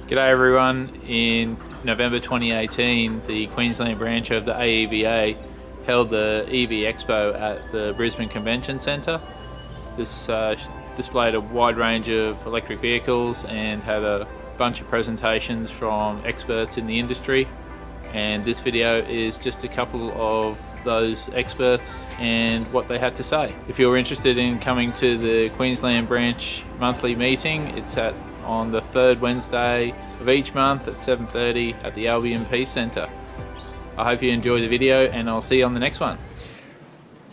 G'day everyone. In November 2018, the Queensland branch of the AEVA held the EV Expo at the Brisbane Convention Centre. This displayed a wide range of electric vehicles and had a bunch of presentations from experts in the industry. And this video is just a couple of those experts and what they had to say. If you're interested in coming to the Queensland branch monthly meeting, it's on the third Wednesday of each month at 7:30 at the Albion Peace Centre. I hope you enjoy the video and I'll see you on the next one.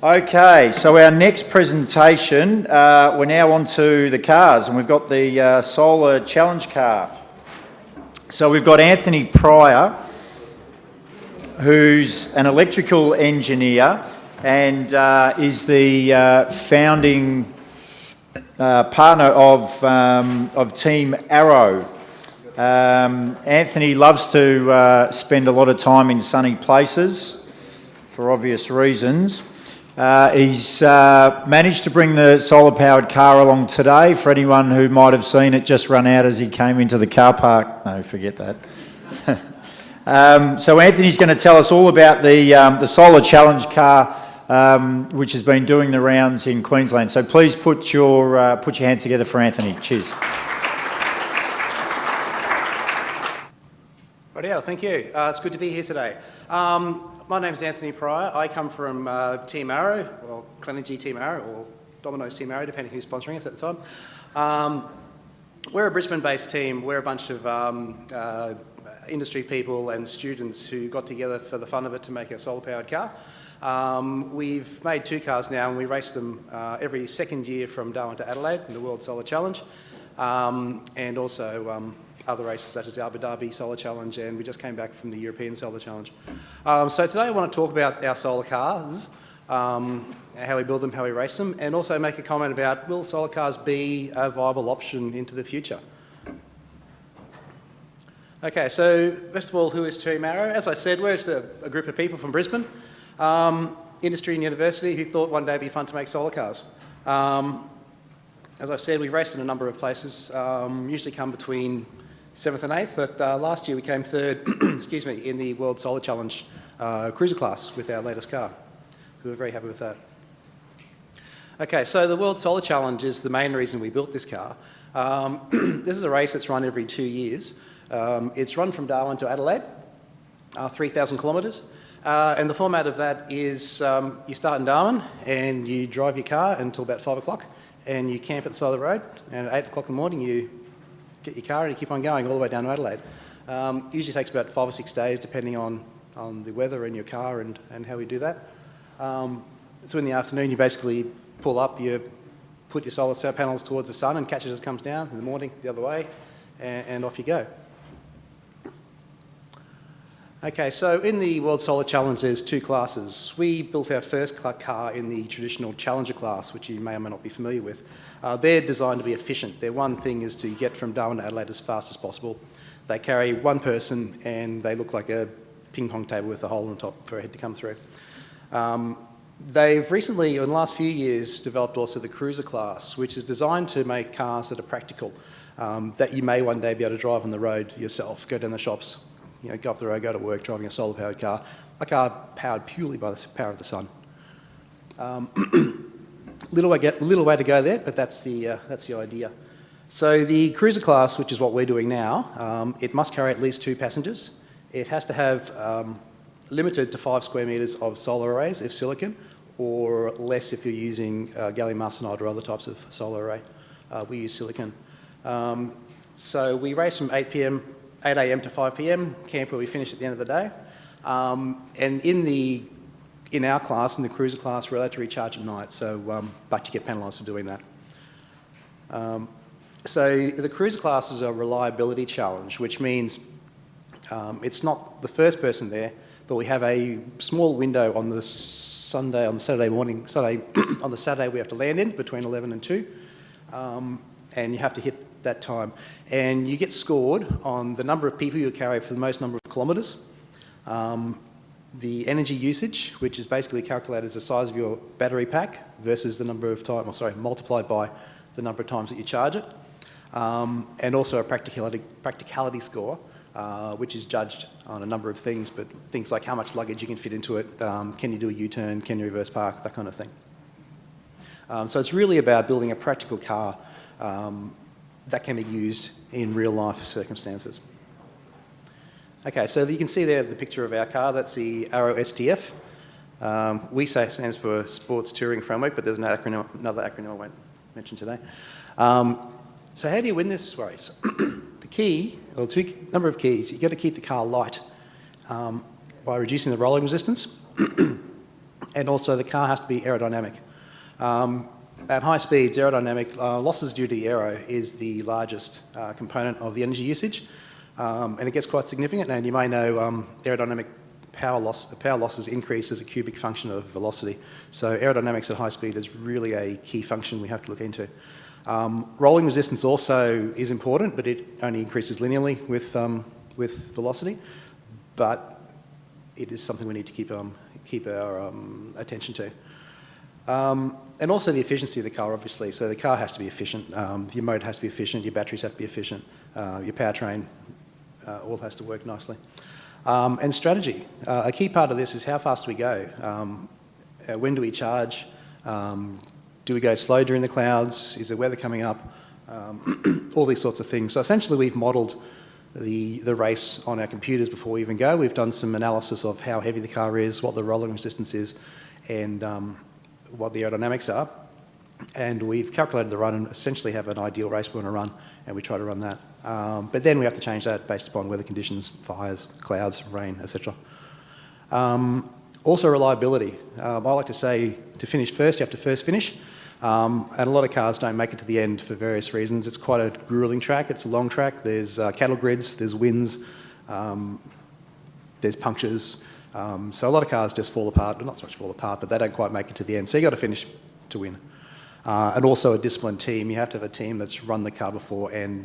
Okay, so our next presentation, we're now on to the cars, and we've got the Solar Challenge car. So we've got Anthony Pryor, who's an electrical engineer and is the founding partner of Team Arrow. Anthony loves to spend a lot of time in sunny places for obvious reasons. He's managed to bring the solar-powered car along today. For anyone who might have seen it just run out as he came into the car park. No, forget that. So Anthony's going to tell us all about the Solar Challenge car, which has been doing the rounds in Queensland. So please put your hands together for Anthony. Cheers. Rightio, thank you. It's good to be here today. My name's Anthony Pryor. I come from Team Arrow, or Clenergy Team Arrow, or Domino's Team Arrow, depending who's sponsoring us at the time. We're a Brisbane-based team. We're a bunch of industry people and students who got together for the fun of it to make a solar-powered car. We've made 2 cars now, and we race them every second year from Darwin to Adelaide in the World Solar Challenge, and also other races such as the Abu Dhabi Solar Challenge, and we just came back from the European Solar Challenge. So today I want to talk about our solar cars, how we build them, how we race them, and also make a comment about, will solar cars be a viable option into the future? Okay, so first of all, who is Team Arrow? As I said, we're just a group of people from Brisbane, industry and university, who thought one day it'd be fun to make solar cars. As I've said, we've raced in a number of places, usually come between 7th and 8th, but last year we came 3rd excuse me, in the World Solar Challenge cruiser class with our latest car. We were very happy with that. Okay, so the World Solar Challenge is the main reason we built this car. This is a race that's run every 2 years. It's run from Darwin to Adelaide, 3,000 kilometres. And the format of that is you start in Darwin and you drive your car until about 5 o'clock and you camp at the side of the road, and at 8 o'clock in the morning you get your car and you keep on going all the way down to Adelaide. Usually takes about 5 or 6 days depending on the weather and your car and how we do that. So in the afternoon you basically pull up, you put your solar cell panels towards the sun and catch it as it comes down. In the morning the other way, and off you go. Okay, so in the World Solar Challenge there's 2 classes. We built our first car in the traditional Challenger class, which you may or may not be familiar with. They're designed to be efficient. Their one thing is to get from Darwin to Adelaide as fast as possible. They carry one person and they look like a ping pong table with a hole on the top for a head to come through. They've recently, in the last few years, developed also the cruiser class, which is designed to make cars that are practical, that you may one day be able to drive on the road yourself, go down the shops, go up the road, go to work, driving a solar-powered car, a car powered purely by the power of the sun. Little way to go there, but that's the idea. So the cruiser class, which is what we're doing now, it must carry at least 2 passengers. It has to have limited to 5 square metres of solar arrays, if silicon, or less if you're using gallium arsenide or other types of solar array. We use silicon. So we race from 8 a.m. to 5 p.m, camp where we finish at the end of the day. And in our class, in the cruiser class, we're allowed to recharge at night, so, but you get penalised for doing that. So the cruiser class is a reliability challenge, which means it's not the first person there, but we have a small window on the Saturday on the Saturday we have to land in between 11 and 2, and you have to hit that time. And you get scored on the number of people you carry for the most number of kilometres, the energy usage, which is basically calculated as the size of your battery pack versus the number of times, multiplied by the number of times that you charge it, and also a practicality score, which is judged on a number of things, but things like how much luggage you can fit into it, can you do a U-turn, can you reverse park, that kind of thing. So it's really about building a practical car that can be used in real life circumstances. Okay, so you can see there the picture of our car. That's the Arrow STF. We say it stands for Sports Touring Framework, but there's another acronym I won't mention today. So how do you win this race? The key, or number of keys, you've got to keep the car light by reducing the rolling resistance, and also the car has to be aerodynamic. At high speeds, aerodynamic losses due to the aero is the largest component of the energy usage, and it gets quite significant. And you may know aerodynamic power losses increase as a cubic function of velocity. So aerodynamics at high speed is really a key function we have to look into. Rolling resistance also is important, but it only increases linearly with velocity. But it is something we need to keep our attention to. And also the efficiency of the car, obviously. So the car has to be efficient. Your motor has to be efficient. Your batteries have to be efficient. Your powertrain all has to work nicely. And strategy. A key part of this is how fast do we go? When do we charge? Do we go slow during the clouds? Is the weather coming up? All these sorts of things. So essentially we've modelled the race on our computers before we even go. We've done some analysis of how heavy the car is, what the rolling resistance is, and what the aerodynamics are. And we've calculated the run and essentially have an ideal race we want to run, and we try to run that. But then we have to change that based upon weather conditions, fires, clouds, rain, etc. Also reliability. I like to say to finish first, you have to first finish. And a lot of cars don't make it to the end for various reasons. It's quite a gruelling track. It's a long track. There's cattle grids, there's winds, there's punctures. So a lot of cars just fall apart. Well, not so much fall apart, but they don't quite make it to the end. So you've got to finish to win. And also a disciplined team. You have to have a team that's run the car before and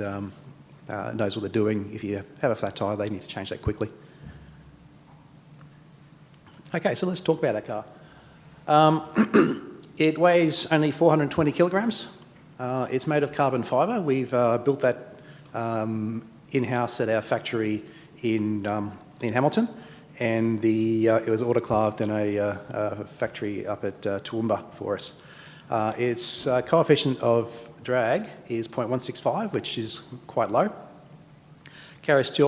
knows what they're doing. If you have a flat tyre, they need to change that quickly. Okay, so let's talk about our car. It weighs only 420 kilograms. It's made of carbon fibre. We've built that in-house at our factory in Hamilton, and it was autoclaved in a factory up at Toowoomba for us. Its coefficient of drag is 0.165, which is quite low. Carries 2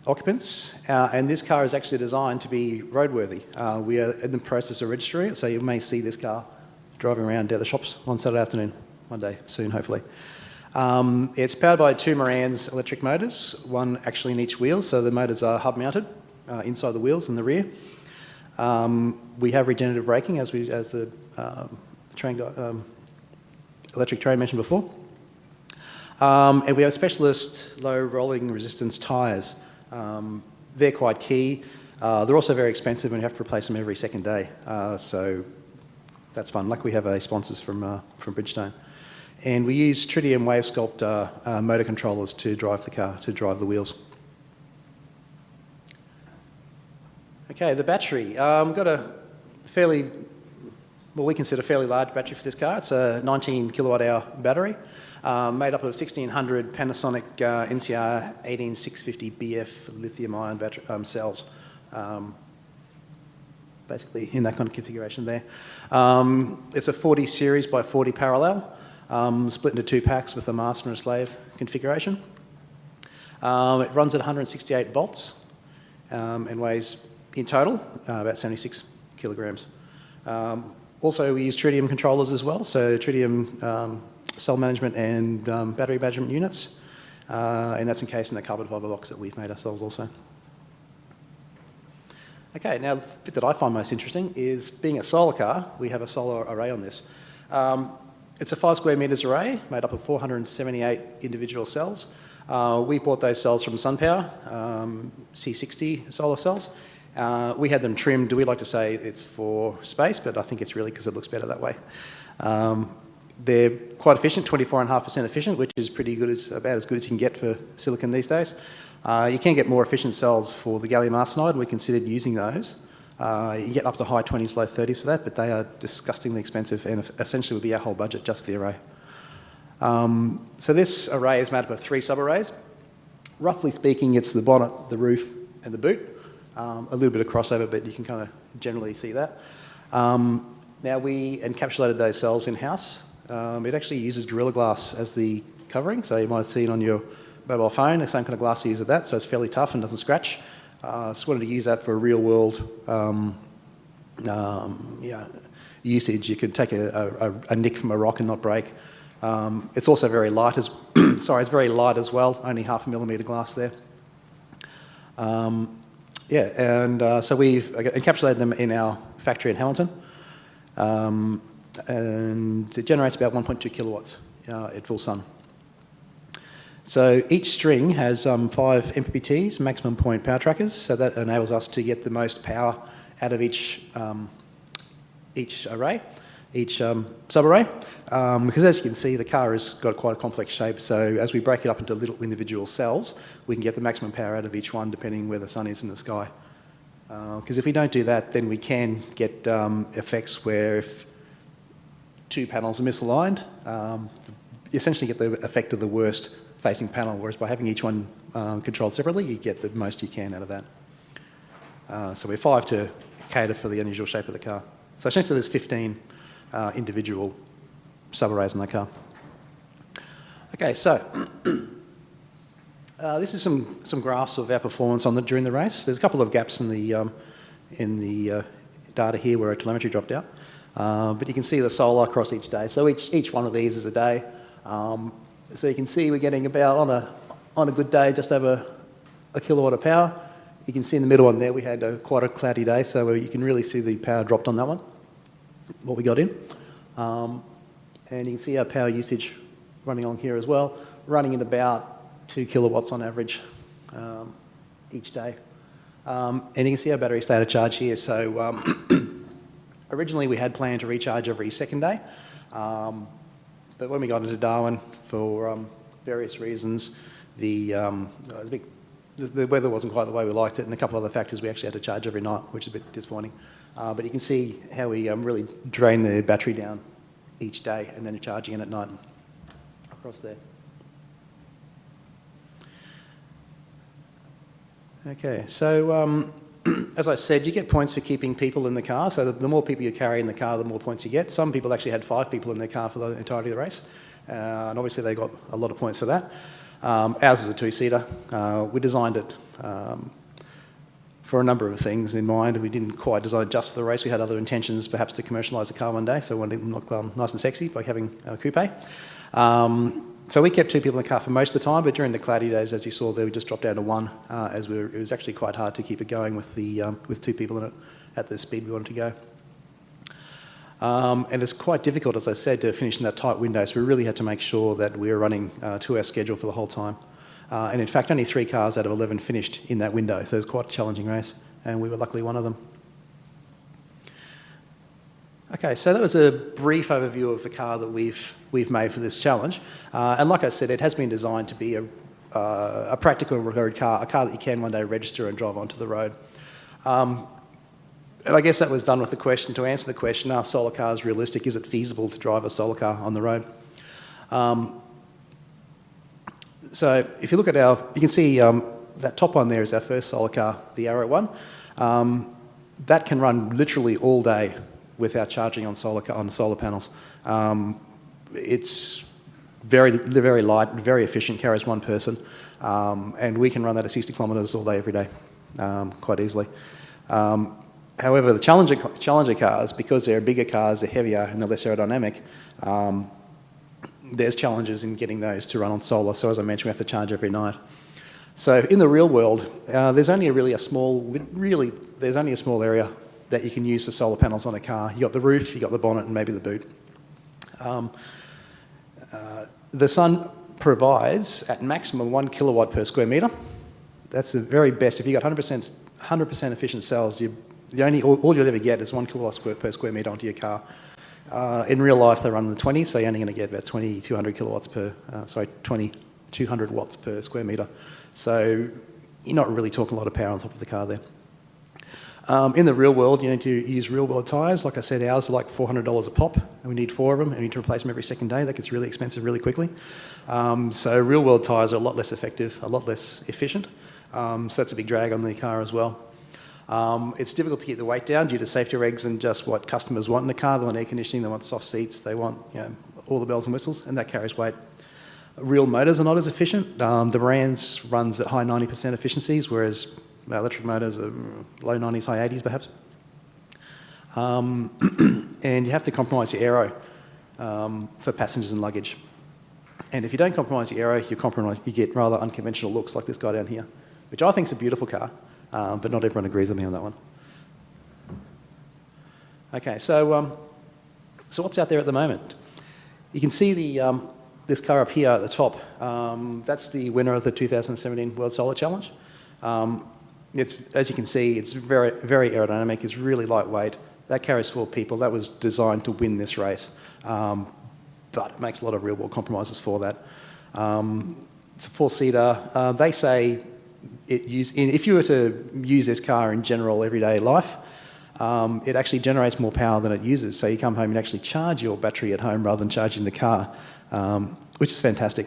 occupants, and this car is actually designed to be roadworthy. We are in the process of registering it, so you may see this car driving around down the shops one Saturday afternoon, one day soon, hopefully. It's powered by 2 Moran's electric motors, one actually in each wheel, so the motors are hub-mounted inside the wheels in the rear. We have regenerative braking, as the electric train mentioned before. And we have specialist low rolling resistance tyres. They're quite key. They're also very expensive and you have to replace them every second day. So that's fun. Like we have sponsors from Bridgestone. And we use tritium wave sculpt motor controllers to drive the car, to drive the wheels. Okay, the battery. We've got a what we consider a fairly large battery for this car. It's a 19 kilowatt hour battery made up of 1600 Panasonic NCR 18650BF lithium ion battery, cells. Basically in that kind of configuration there. It's a 40 series by 40 parallel, split into 2 packs with a master and a slave configuration. It runs at 168 volts and weighs in total about 76 kilograms. Also, we use tritium controllers as well, so tritium cell management and battery management units, and that's encased in the carbon fibre box that we've made ourselves also. Okay, now the bit that I find most interesting is being a solar car, we have a solar array on this. It's a 5 square metres array made up of 478 individual cells. We bought those cells from SunPower, C60 solar cells. We had them trimmed. We like to say it's for space, but I think it's really because it looks better that way. They're quite efficient, 24.5% efficient, which is pretty good, about as good as you can get for silicon these days. You can get more efficient cells for the gallium arsenide. We considered using those. You get up to high 20s, low 30s for that, but they are disgustingly expensive and essentially would be our whole budget just for the array. So this array is made up of 3 sub-arrays. Roughly speaking, it's the bonnet, the roof, and the boot. A little bit of crossover, but you can kind of generally see that. Now we encapsulated those cells in-house. It actually uses Gorilla Glass as the covering, so you might have seen on your mobile phone, the same kind of glass you use with that, so it's fairly tough and doesn't scratch. Just wanted to use that for real-world usage. You could take a nick from a rock and not break. It's also very light as it's very light as well. Only 0.5 millimetre glass there. So we've encapsulated them in our factory in Hamilton, and it generates about 1.2 kilowatts at full sun. So each string has 5 MPPTs, maximum point power trackers, so that enables us to get the most power out of each array, each sub-array, because as you can see, the car has got quite a complex shape, so as we break it up into little individual cells, we can get the maximum power out of each one depending where the sun is in the sky. Because if we don't do that, then we can get effects where if 2 panels are misaligned, you essentially get the effect of the worst facing panel, whereas by having each one controlled separately, you get the most you can out of that. So we're 5 to cater for the unusual shape of the car. So essentially there's 15 individual sub-arrays in the car. Okay, so this is some graphs of our performance during the race. There's a couple of gaps in the data here where our telemetry dropped out, but you can see the solar across each day. So each one of these is a day. So you can see we're getting about on a good day just over a kilowatt of power. You can see in the middle one there we had quite a cloudy day, so you can really see the power dropped on that one, what we got in. And you can see our power usage running on here as well, running at about 2 kilowatts on average each day. And you can see our battery state of charge here. So originally we had planned to recharge every second day, but when we got into Darwin, for various reasons, the weather wasn't quite the way we liked it, and a couple of other factors, we actually had to charge every night, which is a bit disappointing. But you can see how we really drain the battery down each day and then charging it at night across there. Okay, so as I said, you get points for keeping people in the car. So the more people you carry in the car, the more points you get. Some people actually had 5 people in their car for the entirety of the race, and obviously they got a lot of points for that. Ours is a 2-seater. We designed it for a number of things in mind. We didn't quite design it just for the race. We had other intentions, perhaps to commercialise the car one day, so we wanted to look nice and sexy by having a coupe. So we kept 2 people in the car for most of the time, but during the cloudy days, as you saw there, we just dropped down to 1, it was actually quite hard to keep it going with 2 people in it at the speed we wanted to go. And it's quite difficult, as I said, to finish in that tight window, so we really had to make sure that we were running to our schedule for the whole time. And in fact, only 3 cars out of 11 finished in that window, so it was quite a challenging race, and we were luckily one of them. Okay, so that was a brief overview of the car that we've made for this challenge. And like I said, it has been designed to be a practical road car, a car that you can one day register and drive onto the road. And I guess that was done with the question, to answer the question, are solar cars realistic? Is it feasible to drive a solar car on the road? So if you look at you can see that top one there is our first solar car, the Arrow one. That can run literally all day without charging on solar panels. It's very light, very efficient, carries 1 person, and we can run that at 60 kilometres all day, every day, quite easily. However, the Challenger cars, because they're bigger cars, they're heavier and they're less aerodynamic, there's challenges in getting those to run on solar. So as I mentioned, we have to charge every night. So in the real world, there's only a small area that you can use for solar panels on a car. You've got the roof, you've got the bonnet, and maybe the boot. The sun provides at maximum 1 kilowatt per square metre. That's the very best. If you've got 100% efficient cells, all you'll ever get is 1 kilowatt per square metre onto your car. In real life, they run in the 20s, so you're only going to get about 200 watts per square metre. So you're not really talking a lot of power on top of the car there. In the real world, you need to use real world tyres. Like I said, ours are like $400 a pop, and we need 4 of them, and we need to replace them every second day. That gets really expensive really quickly. So real world tyres are a lot less effective, a lot less efficient. So that's a big drag on the car as well. It's difficult to keep the weight down due to safety regs and just what customers want in a car. They want air conditioning, they want soft seats, they want all the bells and whistles, and that carries weight. Real motors are not as efficient. The Marantz runs at high 90% efficiencies, whereas electric motors are low 90s, high 80s perhaps. And you have to compromise your aero for passengers and luggage. And if you don't compromise your aero, you get rather unconventional looks like this guy down here, which I think is a beautiful car, but not everyone agrees with me on that one. Okay, so what's out there at the moment? You can see this car up here at the top. That's the winner of the 2017 World Solar Challenge. As you can see, it's very, very aerodynamic. It's really lightweight. That carries 4 people. That was designed to win this race, but it makes a lot of real-world compromises for that. It's a 4-seater. They say if you were to use this car in general everyday life, it actually generates more power than it uses. So you come home and actually charge your battery at home rather than charging the car, which is fantastic.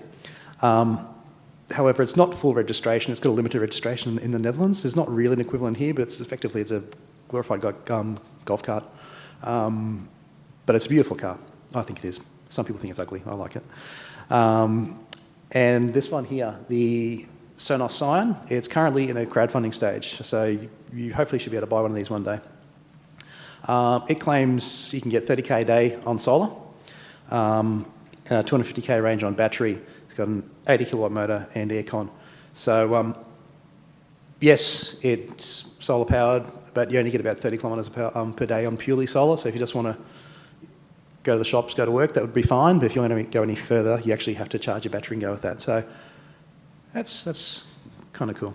However, it's not full registration. It's got a limited registration in the Netherlands. There's not really an equivalent here, but it's a glorified golf cart. But it's a beautiful car. I think it is. Some people think it's ugly. I like it. And this one here, the Sonos Scion, it's currently in a crowdfunding stage. So you hopefully should be able to buy one of these one day. It claims you can get 30k a day on solar, and a 250k range on battery. It's got an 80 kilowatt motor and aircon. So yes, it's solar powered, but you only get about 30 kilometres per day on purely solar. So if you just want to go to the shops, go to work, that would be fine. But if you want to go any further, you actually have to charge your battery and go with that. So that's kind of cool.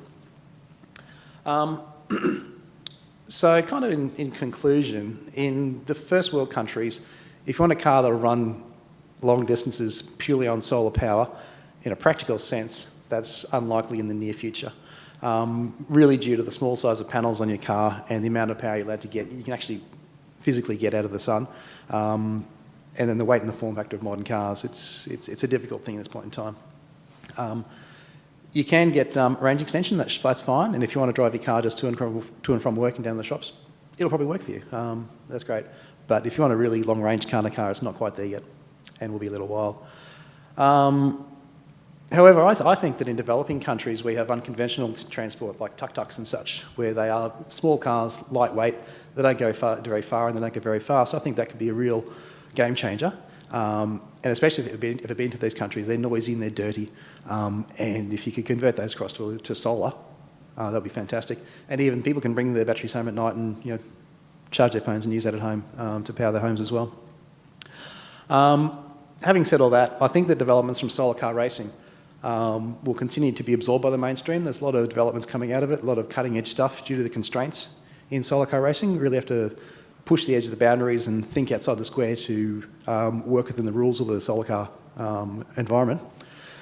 So kind of in conclusion, in the first world countries, if you want a car that will run long distances purely on solar power, in a practical sense, that's unlikely in the near future. Really due to the small size of panels on your car and the amount of power you're allowed to get, you can actually physically get out of the sun. And then the weight and the form factor of modern cars, it's a difficult thing at this point in time. You can get range extension, that's fine, and if you want to drive your car just to and from work and down the shops, it'll probably work for you. That's great. But if you want a really long range kind of car, it's not quite there yet, and will be a little while. However, I think that in developing countries we have unconventional transport like tuk-tuks and such, where they are small cars, lightweight, they don't go very far and they don't go very fast. I think that could be a real game changer. And especially if you've been to these countries, they're noisy and they're dirty. And if you could convert those across to solar, that would be fantastic. And even people can bring their batteries home at night and charge their phones and use that at home to power their homes as well. Having said all that, I think the developments from solar car racing will continue to be absorbed by the mainstream. There's a lot of developments coming out of it, a lot of cutting edge stuff due to the constraints in solar car racing. You really have to push the edge of the boundaries and think outside the square to work within the rules of the solar car environment.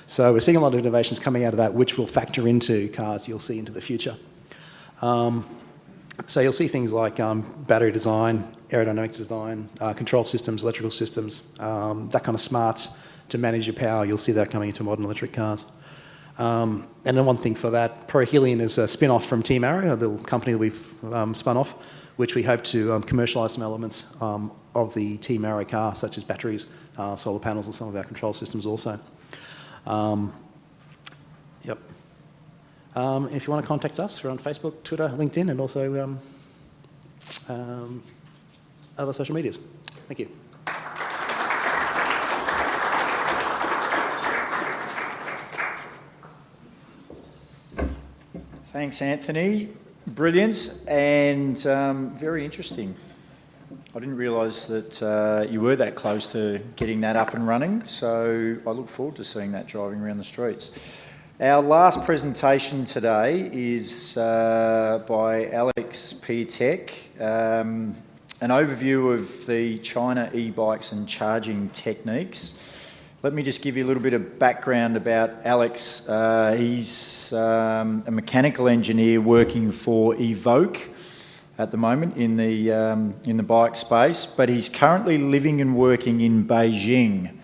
So we're seeing a lot of innovations coming out of that, which will factor into cars you'll see into the future. So you'll see things like battery design, aerodynamic design, control systems, electrical systems, that kind of smarts to manage your power. You'll see that coming into modern electric cars. And then one thing for that, ProHelion is a spin-off from Team Arrow, the company that we've spun off, which we hope to commercialise some elements of the Team Arrow car, such as batteries, solar panels, and some of our control systems also. Yep. If you want to contact us, we're on Facebook, Twitter, LinkedIn, and also other social medias. Thank you. Thanks, Anthony. Brilliant and very interesting. I didn't realise that you were that close to getting that up and running, so I look forward to seeing that driving around the streets. Our last presentation today is by Alex Piatek, an overview of the China e-bikes and charging techniques. Let me just give you a little bit of background about Alex. He's a mechanical engineer working for Evoke, at the moment in the bike space, but he's currently living and working in Beijing.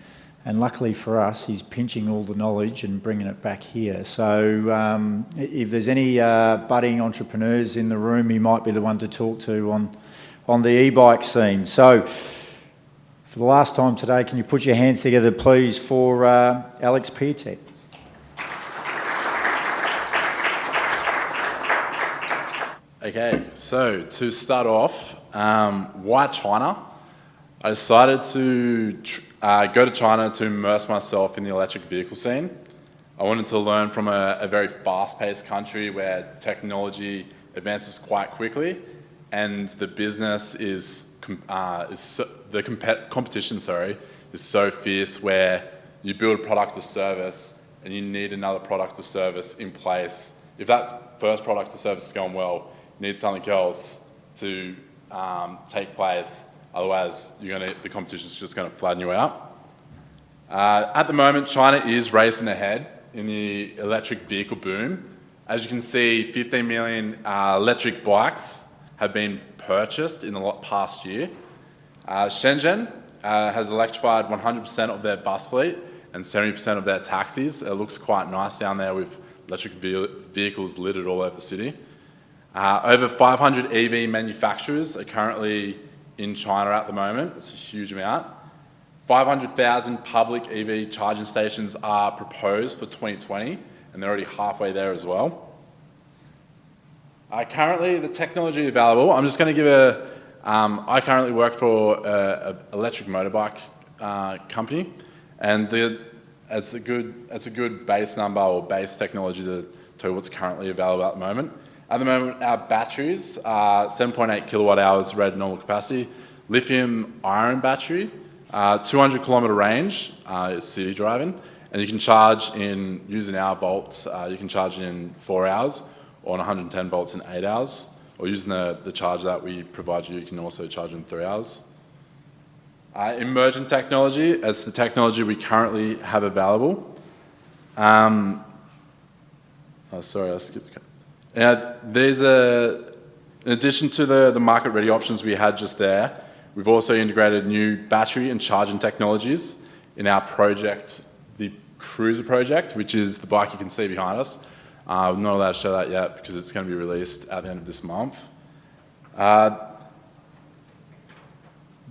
And luckily for us, he's pinching all the knowledge and bringing it back here. So if there's any budding entrepreneurs in the room, he might be the one to talk to on the e-bike scene. So for the last time today, can you put your hands together, please, for Alex Piatek? Okay, so to start off, why China? I decided to go to China to immerse myself in the electric vehicle scene. I wanted to learn from a very fast-paced country where technology advances quite quickly, and the business competition is so fierce, where you build a product or service and you need another product or service in place. If that first product or service is going well, you need something else to take place. Otherwise, the competition's just going to flatten you out. At the moment, China is racing ahead in the electric vehicle boom. As you can see, 15 million electric bikes have been purchased in the past year. Shenzhen has electrified 100% of their bus fleet and 70% of their taxis. It looks quite nice down there with electric vehicles littered all over the city. Over 500 EV manufacturers are currently in China at the moment. It's a huge amount. 500,000 public EV charging stations are proposed for 2020, and they're already halfway there as well. Currently, the technology available, I'm just going to give I currently work for an electric motorbike company, and it's a good base number or base technology to tell you what's currently available at the moment. At the moment, our batteries are 7.8 kilowatt hours rated normal capacity, lithium ion battery, 200 kilometre range is city driving, and you can charge using our volts, you can charge in 4 hours, or 110 volts in 8 hours, or using the charger that we provide you, you can also charge in 3 hours. Emergent technology, it's the technology we currently have available. Sorry, I skipped. In addition to the market-ready options we had just there, we've also integrated new battery and charging technologies in our project, the Cruiser project, which is the bike you can see behind us. I'm not allowed to show that yet because it's going to be released at the end of this month.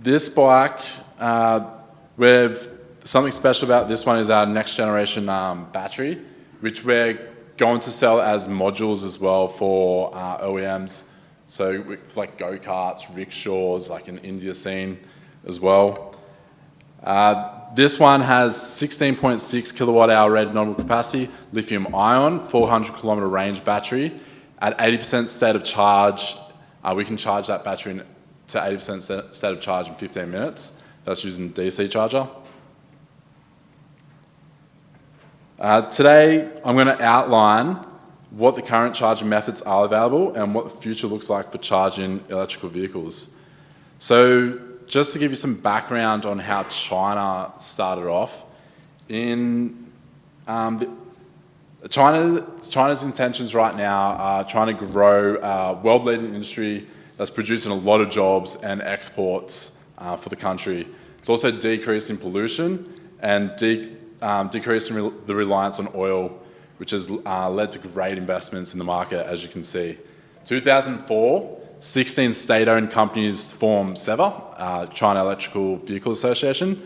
This bike, something special about this one is our next generation battery, which we're going to sell as modules as well for OEMs. So like go-karts, rickshaws, like in India scene as well. This one has 16.6 kilowatt hour rated normal capacity, lithium ion, 400 kilometer range battery. At 80% state of charge, we can charge that battery to 80% state of charge in 15 minutes. That's using the DC charger. Today, I'm going to outline what the current charging methods are available and what the future looks like for charging electrical vehicles. So just to give you some background on how China started off, China's intentions right now are trying to grow a world-leading industry that's producing a lot of jobs and exports for the country. It's also decreasing pollution and decreasing the reliance on oil, which has led to great investments in the market, as you can see. 2004, 16 state-owned companies formed CEVA, China Electrical Vehicle Association.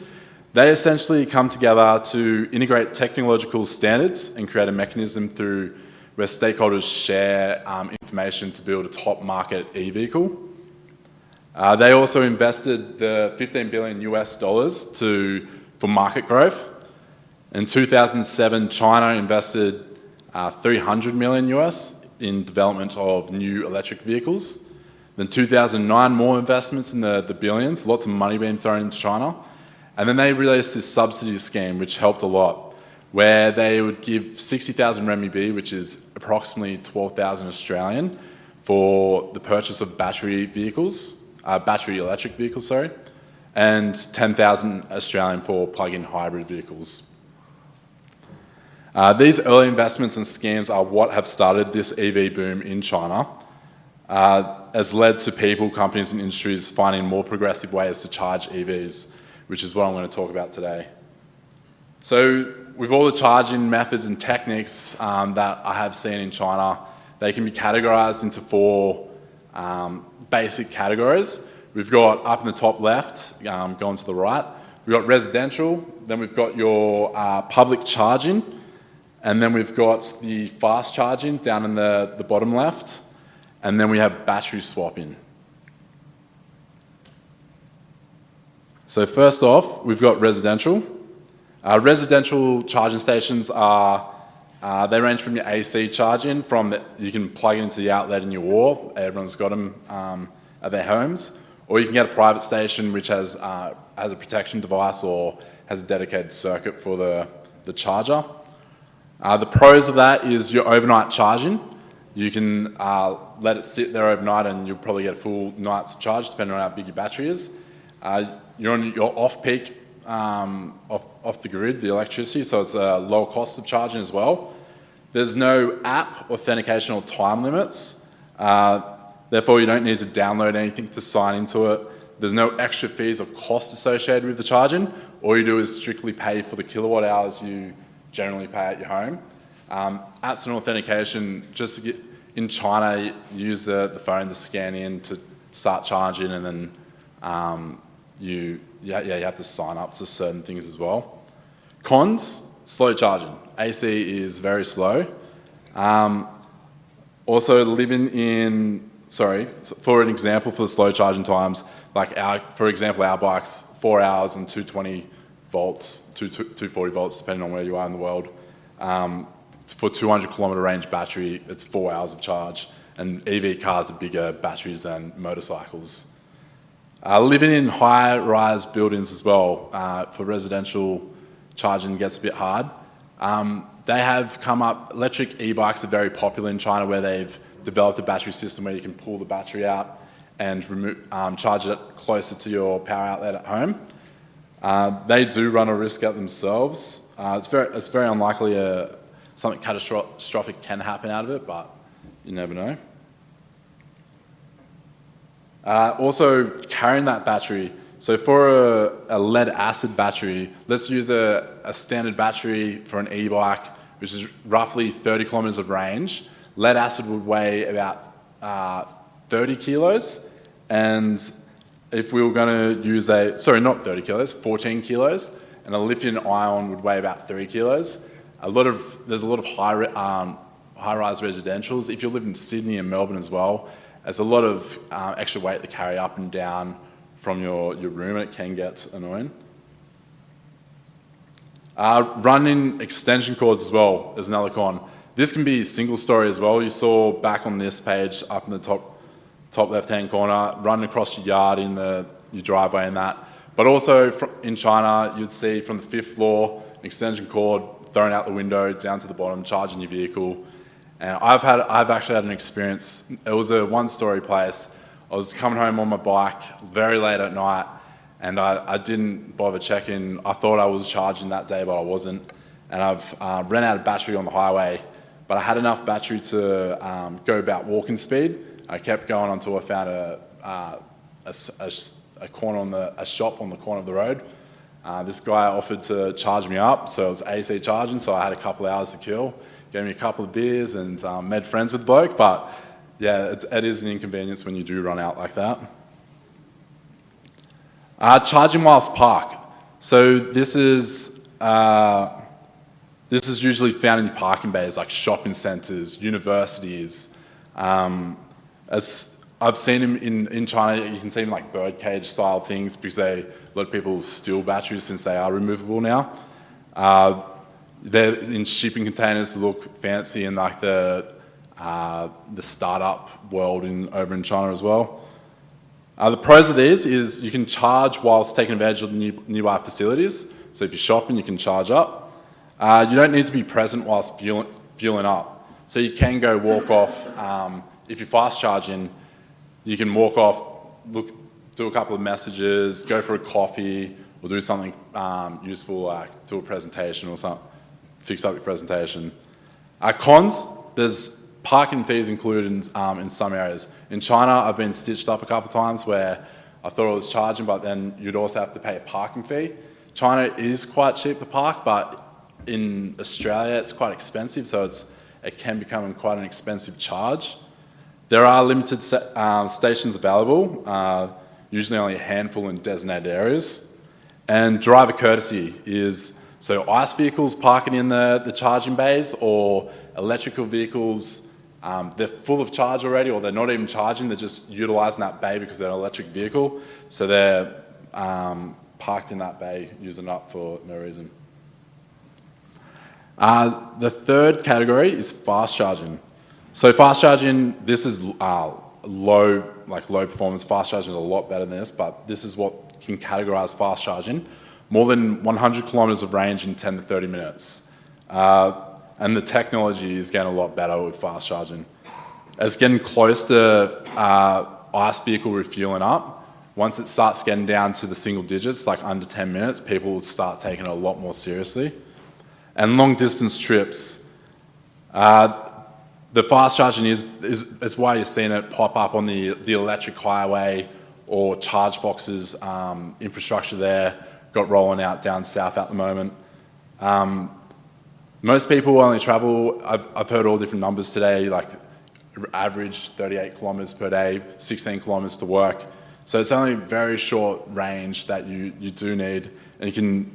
They essentially come together to integrate technological standards and create a mechanism through where stakeholders share information to build a top market e-vehicle. They also invested the $15 billion for market growth. In 2007, China invested $300 million in development of new electric vehicles. Then 2009, more investments in the billions, lots of money being thrown into China. And then they released this subsidy scheme, which helped a lot, where they would give 60,000 renminbi, which is approximately 12,000 Australian, for the purchase of battery electric vehicles, and 10,000 Australian for plug-in hybrid vehicles. These early investments and schemes are what have started this EV boom in China. has led to people, companies and industries finding more progressive ways to charge EVs, which is what I'm going to talk about today. So with all the charging methods and techniques that I have seen in China, they can be categorized into four basic categories. We've got up in the top left, going to the right, we've got residential, then we've got your public charging, and then we've got the fast charging down in the bottom left, and then we have battery swapping. So first off, we've got residential. Residential charging stations are, they range from your AC charging, you can plug it into the outlet in your wall, everyone's got them at their homes, or you can get a private station which has a protection device or has a dedicated circuit for the charger. The pros of that is your overnight charging. You can let it sit there overnight and you'll probably get a full night's charge depending on how big your battery is. You're on your off-peak, off the grid, the electricity, so it's a lower cost of charging as well. There's no app authentication or time limits. Therefore, you don't need to download anything to sign into it. There's no extra fees or costs associated with the charging. All you do is strictly pay for the kilowatt hours you generally pay at your home. Apps and authentication, just to get in China, you use the phone to scan in to start charging, and then you have to sign up to certain things as well. Cons, slow charging. AC is very slow. Also, for an example for the slow charging times, like for example, our bike's 4 hours and 220 volts, 240 volts, depending on where you are in the world. For 200 kilometre range battery, it's 4 hours of charge, and EV cars are bigger batteries than motorcycles. Living in high-rise buildings as well, for residential charging gets a bit hard. They have come up, electric e-bikes are very popular in China, where they've developed a battery system where you can pull the battery out and charge it closer to your power outlet at home. They do run a risk at themselves. It's very unlikely something catastrophic can happen out of it, but you never know. Also, carrying that battery. So for a lead acid battery, let's use a standard battery for an e-bike, which is roughly 30 kilometres of range. Lead acid would weigh about 30 kilos, and if we were going to use not 30 kilos, 14 kilos, and a lithium ion would weigh about 3 kilos. There's a lot of high-rise residentials. If you live in Sydney and Melbourne as well, there's a lot of extra weight to carry up and down from your room, and it can get annoying. Running extension cords as well is another con. This can be single story as well. You saw back on this page, up in the top left-hand corner, running across your yard in your driveway and that. But also in China, you'd see from the 5th floor, an extension cord thrown out the window down to the bottom, charging your vehicle. And I've actually had an experience. It was a one-story place. I was coming home on my bike very late at night, and I didn't bother checking. I thought I was charging that day, but I wasn't. And I've ran out of battery on the highway, but I had enough battery to go about walking speed. I kept going until I found a shop on the corner of the road. This guy offered to charge me up, so it was AC charging, so I had a couple of hours to kill. Gave me a couple of beers and made friends with the bloke, but yeah, it is an inconvenience when you do run out like that. Charging whilst parked. So this is usually found in parking bays like shopping centres, universities. As I've seen them in China, you can see them like birdcage style things because a lot of people steal batteries since they are removable now. They're in shipping containers to look fancy in like the startup world over in China as well. The pros of these is you can charge whilst taking advantage of the nearby facilities. So if you're shopping, you can charge up. You don't need to be present whilst fueling up. So you can go walk off. If you're fast charging, you can walk off, do a couple of messages, go for a coffee, or do something useful like do a presentation or something, fix up your presentation. Cons, there's parking fees included in some areas. In China, I've been stitched up a couple of times where I thought it was charging, but then you'd also have to pay a parking fee. China is quite cheap to park, but in Australia it's quite expensive, so it can become quite an expensive charge. There are limited stations available, usually only a handful in designated areas. And driver courtesy is, so ICE vehicles parking in the charging bays or electrical vehicles, they're full of charge already, or they're not even charging, they're just utilising that bay because they're an electric vehicle. So they're parked in that bay, using it up for no reason. The third category is fast charging. So fast charging, this is low performance. Fast charging is a lot better than this, but this is what can categorise fast charging. More than 100 kilometres of range in 10 to 30 minutes. And the technology is getting a lot better with fast charging. It's getting close to ICE vehicle refueling up. Once it starts getting down to the single digits, like under 10 minutes, people will start taking it a lot more seriously. And long distance trips. The fast charging is why you're seeing it pop up on the electric highway or ChargeFox's infrastructure there, got rolling out down south at the moment. Most people only travel, I've heard all different numbers today, like average 38 kilometres per day, 16 kilometres to work. So it's only a very short range that you do need, and you can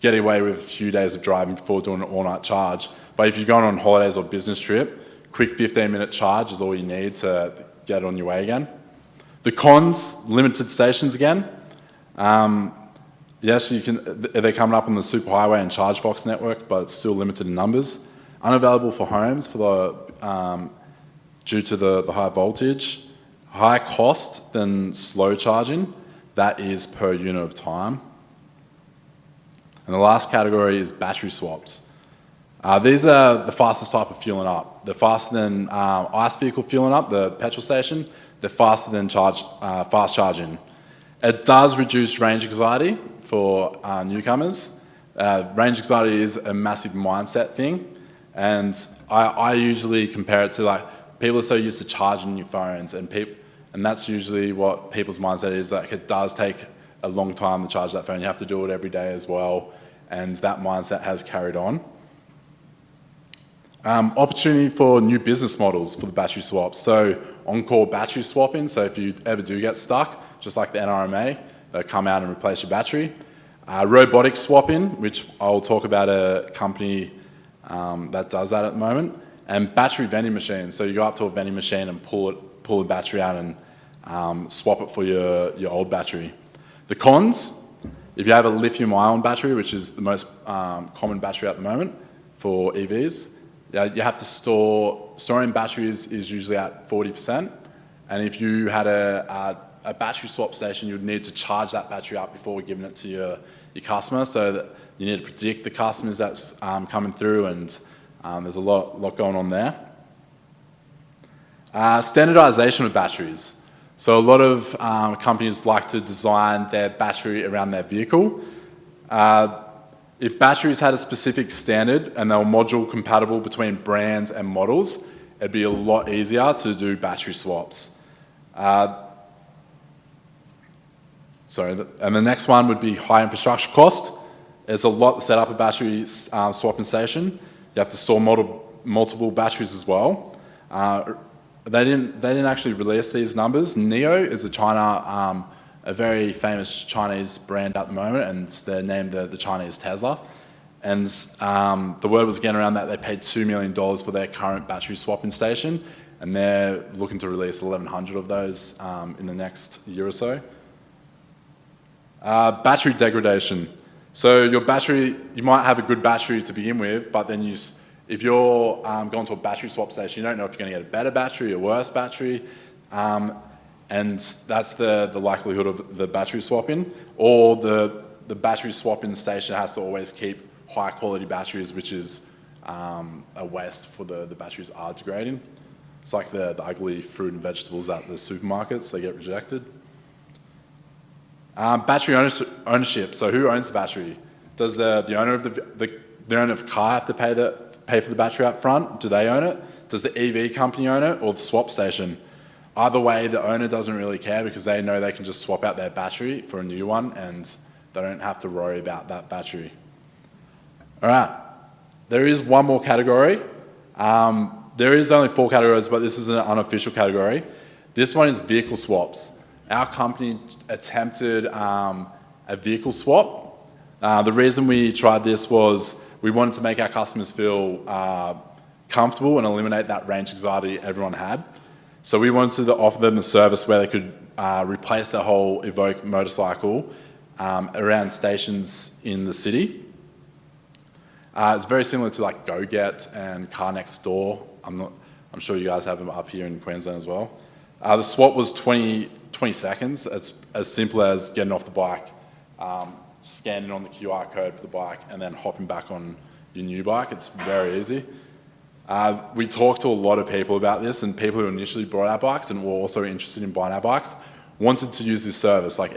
get away with a few days of driving before doing an all-night charge. But if you're going on holidays or business trip, quick 15-minute charge is all you need to get on your way again. The cons, limited stations again. Yes, they're coming up on the Superhighway and ChargeFox network, but it's still limited in numbers. Unavailable for homes due to the high voltage. Higher cost than slow charging. That is per unit of time. And the last category is battery swaps. These are the fastest type of fueling up. They're faster than ICE vehicle fueling up, the petrol station. They're faster than fast charging. It does reduce range anxiety for newcomers. Range anxiety is a massive mindset thing. And I usually compare it to, like, people are so used to charging your phones, and that's usually what people's mindset is. Like, it does take a long time to charge that phone. You have to do it every day as well. And that mindset has carried on. Opportunity for new business models for the battery swaps. So on-call battery swapping. So if you ever do get stuck, just like the NRMA, they'll come out and replace your battery. Robotic swapping, which I'll talk about a company that does that at the moment. And battery vending machines. So you go up to a vending machine and pull the battery out and swap it for your old battery. The cons, if you have a lithium-ion battery, which is the most common battery at the moment for EVs, you have to storing batteries is usually at 40%. And if you had a battery swap station, you'd need to charge that battery up before giving it to your customer. So that you need to predict the customers that's coming through, and there's a lot going on there. Standardization of batteries. So a lot of companies like to design their battery around their vehicle. If batteries had a specific standard and they were module compatible between brands and models, it'd be a lot easier to do battery swaps. And the next one would be high infrastructure cost. It's a lot to set up a battery swapping station. You have to store multiple batteries as well. They didn't actually release these numbers. NIO is a very famous Chinese brand at the moment, and they're named the Chinese Tesla. And the word was getting around that they paid $2 million for their current battery swapping station, and they're looking to release 1,100 of those in the next year or so. Battery degradation. So your battery, you might have a good battery to begin with, but then if you're going to a battery swap station, you don't know if you're going to get a better battery, a worse battery, and that's the likelihood of the battery swapping. Or the battery swapping station has to always keep high quality batteries, which is a waste for the batteries are degrading. It's like the ugly fruit and vegetables at the supermarkets, they get rejected. Battery ownership. So who owns the battery? Does the owner of the owner of the car have to pay for the battery up front? Do they own it? does the EV company own it or the swap station? Either way, the owner doesn't really care because they know they can just swap out their battery for a new one and they don't have to worry about that battery. All right, there is one more category. There is only 4 categories, but this is an unofficial category. This one is vehicle swaps. Our company attempted a vehicle swap. The reason we tried this was we wanted to make our customers feel comfortable and eliminate that range anxiety everyone had. So we wanted to offer them a service where they could replace their whole Evoque motorcycle around stations in the city. It's very similar to like GoGet and Car Next Door. I'm sure you guys have them up here in Queensland as well. The swap was 20 seconds. It's as simple as getting off the bike, scanning on the QR code for the bike, and then hopping back on your new bike. It's very easy. We talked to a lot of people about this, and people who initially bought our bikes and were also interested in buying our bikes wanted to use this service, like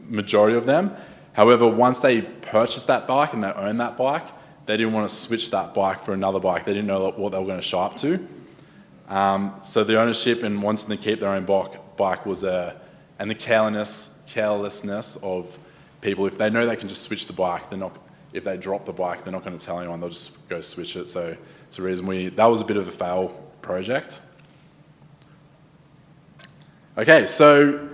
majority of them. However, once they purchased that bike and they owned that bike, they didn't want to switch that bike for another bike. They didn't know what they were going to show up to. So the ownership and wanting to keep their own bike was and the carelessness of people. If they know they can just switch the bike, if they drop the bike, they're not going to tell anyone. They'll just go switch it. So it's a reason that was a bit of a fail project. Okay, so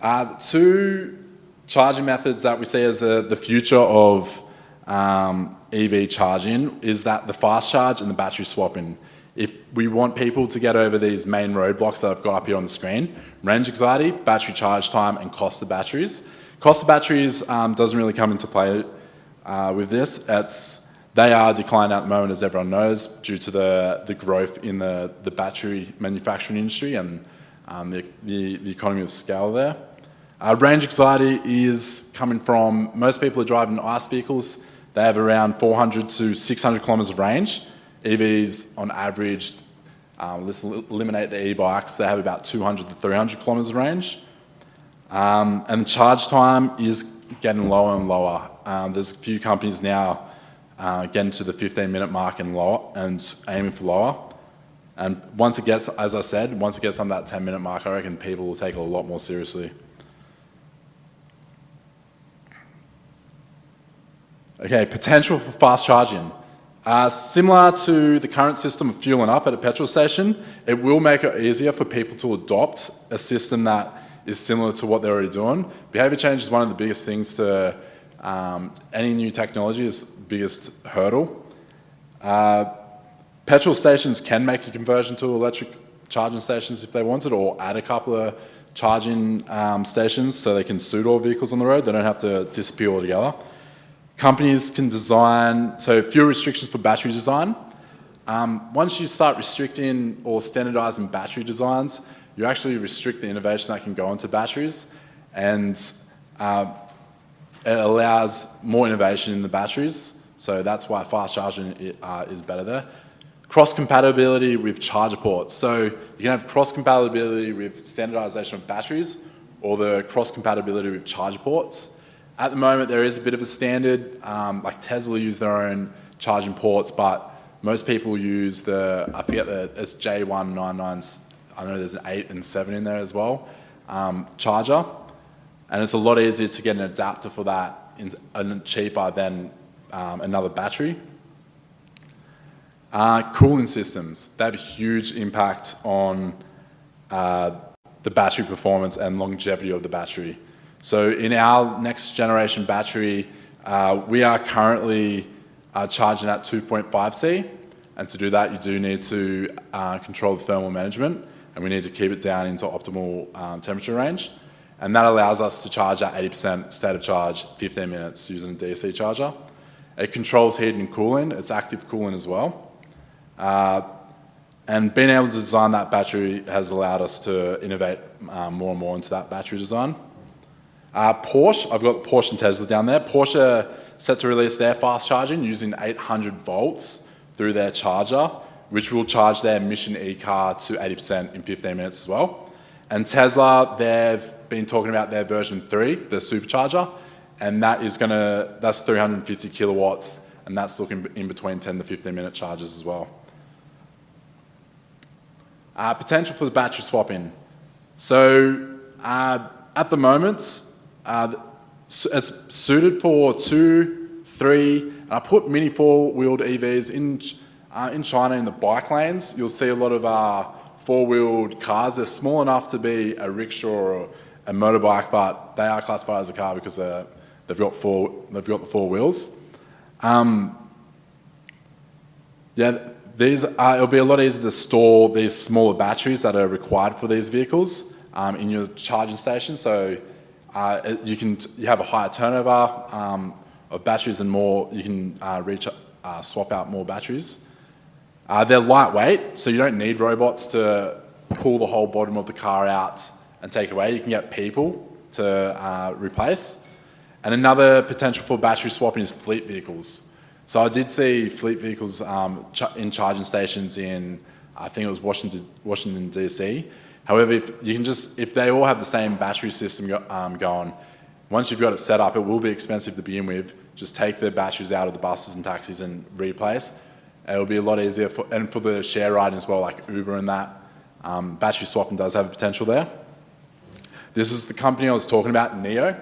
2 charging methods that we see as the future of EV charging is that the fast charge and the battery swapping. If we want people to get over these main roadblocks that I've got up here on the screen, range anxiety, battery charge time, and cost of batteries. Cost of batteries doesn't really come into play with this. They are declining at the moment, as everyone knows, due to the growth in the battery manufacturing industry and the economy of scale there. Range anxiety is coming from, most people are driving ICE vehicles. They have around 400 to 600 kilometres of range. EVs, on average, let's eliminate the e-bikes, they have about 200 to 300 kilometres of range. And the charge time is getting lower and lower. There's a few companies now getting to the 15-minute mark and aiming for lower. And once it gets, as I said, once it gets on that 10-minute mark, I reckon people will take it a lot more seriously. Okay, potential for fast charging. Similar to the current system of fueling up at a petrol station, it will make it easier for people to adopt a system that is similar to what they're already doing. Behaviour change is one of the biggest things to any new technology, is the biggest hurdle. Petrol stations can make a conversion to electric charging stations if they wanted, or add a couple of charging stations so they can suit all vehicles on the road. They don't have to disappear altogether. Companies can design, so fewer restrictions for battery design. Once you start restricting or standardising battery designs, you actually restrict the innovation that can go into batteries, and it allows more innovation in the batteries. So that's why fast charging is better there. Cross-compatibility with charger ports. So you can have cross-compatibility with standardisation of batteries, or the cross-compatibility with charger ports. At the moment, there is a bit of a standard, like Tesla use their own charging ports, but most people use I forget it's J199s, I know there's an 8 and 7 in there as well, charger. And it's a lot easier to get an adapter for that and cheaper than another battery. Cooling systems, they have a huge impact on the battery performance and longevity of the battery. So in our next generation battery, we are currently charging at 2.5C, and to do that you do need to control the thermal management, and we need to keep it down into optimal temperature range, and that allows us to charge at 80% state of charge 15 minutes using a DC charger. It controls heating and cooling, it's active cooling as well, and being able to design that battery has allowed us to innovate more and more into that battery design. Porsche, I've got Porsche and Tesla down there. Porsche are set to release their fast charging using 800 volts through their charger, which will charge their Mission E car to 80% in 15 minutes as well. And Tesla, they've been talking about their version 3, the supercharger, and that's 350 kilowatts, and that's looking in between 10 to 15 minute charges as well. Potential for battery swapping. So at the moment, it's suited for 2, 3. I put mini 4-wheeled EVs in China in the bike lanes. You'll see a lot of 4-wheeled cars. They're small enough to be a rickshaw or a motorbike, but they are classified as a car because they've got the 4 wheels. It'll be a lot easier to store these smaller batteries that are required for these vehicles in your charging station. So you have a higher turnover of batteries and more. You can swap out more batteries. They're lightweight, so you don't need robots to pull the whole bottom of the car out and take it away. You can get people to replace. And another potential for battery swapping is fleet vehicles. So I did see fleet vehicles in charging stations in, I think it was Washington DC. However, if they all have the same battery system going, once you've got it set up, it will be expensive to begin with. Just take the batteries out of the buses and taxis and replace. It'll be a lot easier for the share riding as well, like Uber and that. Battery swapping does have a potential there. This was the company I was talking about, NIO.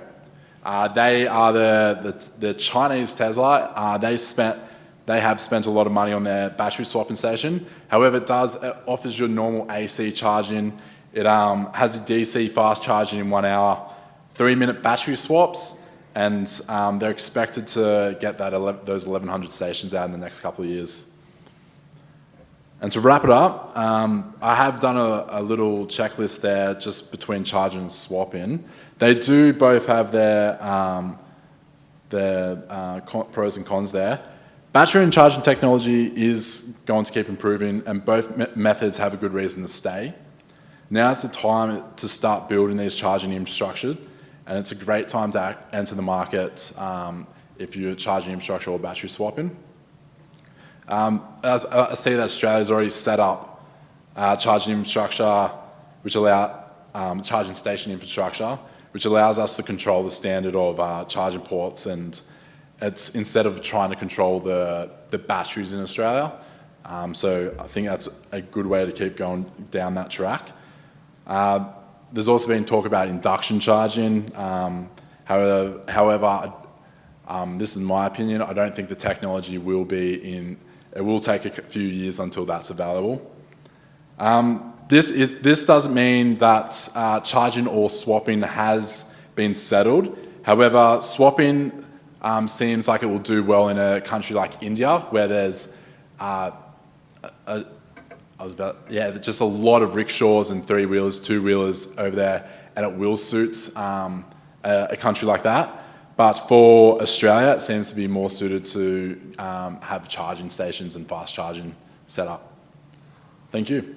They are the Chinese Tesla. They have spent a lot of money on their battery swapping station. However, it offers your normal AC charging. It has a DC fast charging in 1 hour, 3-minute battery swaps, and they're expected to get those 1,100 stations out in the next couple of years. And to wrap it up, I have done a little checklist there just between charging and swapping. They do both have their pros and cons there. Battery and charging technology is going to keep improving, and both methods have a good reason to stay. Now's the time to start building these charging infrastructure, and it's a great time to enter the market if you're charging infrastructure or battery swapping. As I see that Australia's already set up charging infrastructure, charging station infrastructure, which allows us to control the standard of charging ports, and it's instead of trying to control the batteries in Australia. So I think that's a good way to keep going down that track. There's also been talk about induction charging. However, this is my opinion. I don't think the technology will be in. It will take a few years until that's available. This doesn't mean that charging or swapping has been settled. However, swapping seems like it will do well in a country like India, where there's just a lot of rickshaws and 3-wheelers, 2-wheelers over there, and it will suit a country like that. But for Australia, it seems to be more suited to have charging stations and fast charging set up. Thank you.